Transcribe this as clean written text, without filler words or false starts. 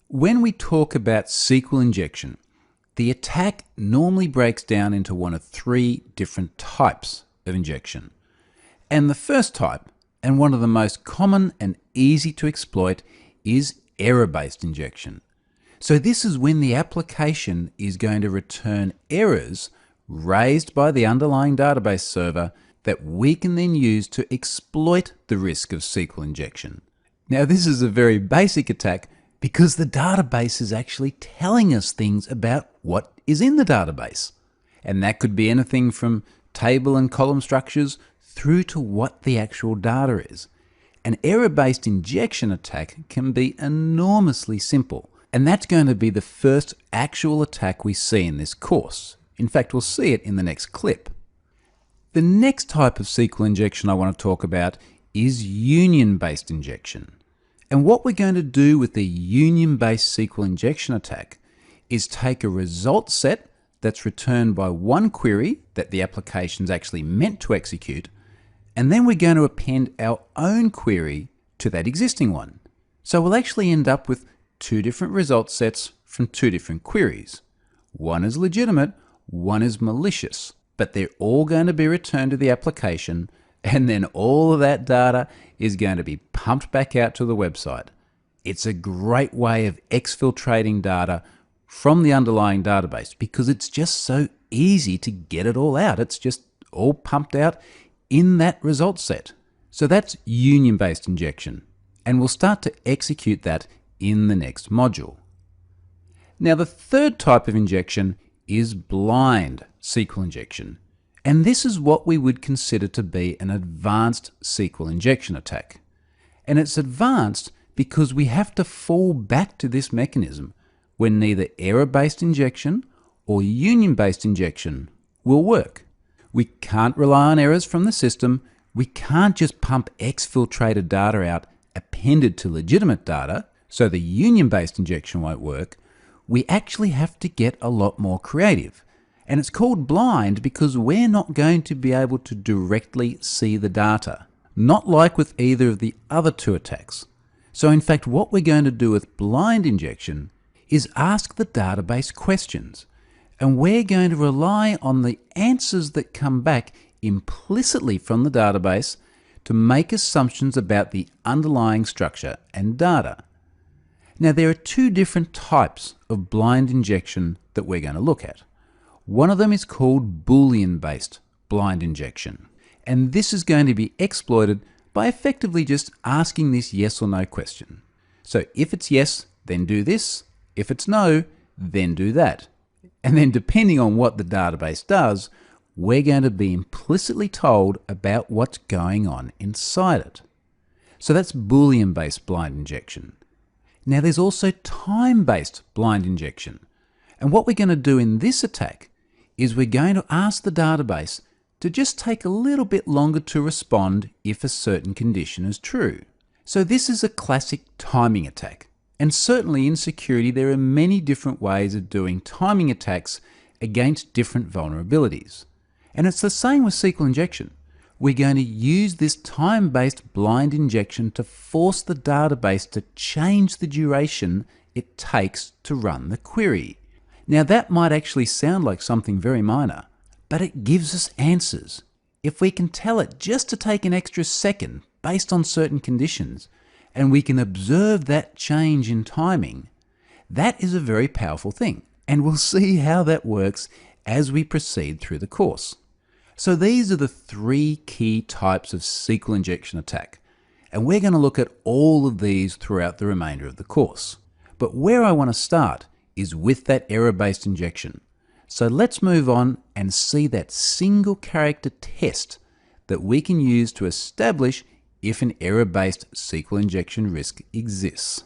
When we talk about SQL injection, the attack normally breaks down into one of three different types of injection. And the first type, and one of the most common and easy to exploit, is error-based injection. So this is when the application is going to return errors raised by the underlying database server that we can then use to exploit the risk of SQL injection. Now this is a very basic attack because the database is actually telling us things about what is in the database. And that could be anything from table and column structures through to what the actual data is. An error-based injection attack can be enormously simple, and that's going to be the first actual attack we see in this course. In fact, we'll see it in the next clip. The next type of SQL injection I want to talk about is union-based injection. And what we're going to do with the union-based SQL injection attack is take a result set that's returned by one query that the application's actually meant to execute, and then we're going to append our own query to that existing one. So we'll actually end up with two different result sets from two different queries. One is legitimate, one is malicious, but they're all going to be returned to the application, and then all of that data is going to be pumped back out to the website. It's a great way of exfiltrating data from the underlying database because it's just so easy to get it all out. It's just all pumped out in that result set. So that's union-based injection, and we'll start to execute that in the next module. Now the third type of injection is blind SQL injection. And this is what we would consider to be an advanced SQL injection attack. And it's advanced because we have to fall back to this mechanism when neither error-based injection or union-based injection will work. We can't rely on errors from the system. We can't just pump exfiltrated data out appended to legitimate data, so the union-based injection won't work. We actually have to get a lot more creative. And it's called blind because we're not going to be able to directly see the data, not like with either of the other two attacks. So in fact, what we're going to do with blind injection is ask the database questions, and we're going to rely on the answers that come back implicitly from the database to make assumptions about the underlying structure and data. Now there are two different types of blind injection that we're going to look at. One of them is called Boolean-based blind injection. And this is going to be exploited by effectively just asking this yes or no question. So if it's yes, then do this. If it's no, then do that. And then depending on what the database does, we're going to be implicitly told about what's going on inside it. So that's Boolean-based blind injection. Now there's also time-based blind injection. And what we're going to do in this attack is we're going to ask the database to just take a little bit longer to respond if a certain condition is true. So this is a classic timing attack. And certainly in security, there are many different ways of doing timing attacks against different vulnerabilities. And it's the same with SQL injection. We're going to use this time-based blind injection to force the database to change the duration it takes to run the query. Now that might actually sound like something very minor, but it gives us answers. If we can tell it just to take an extra second based on certain conditions, and we can observe that change in timing, that is a very powerful thing. And we'll see how that works as we proceed through the course. So these are the three key types of SQL injection attack. And we're going to look at all of these throughout the remainder of the course. But where I want to start is with that error-based injection. So let's move on and see that single character test that we can use to establish if an error-based SQL injection risk exists.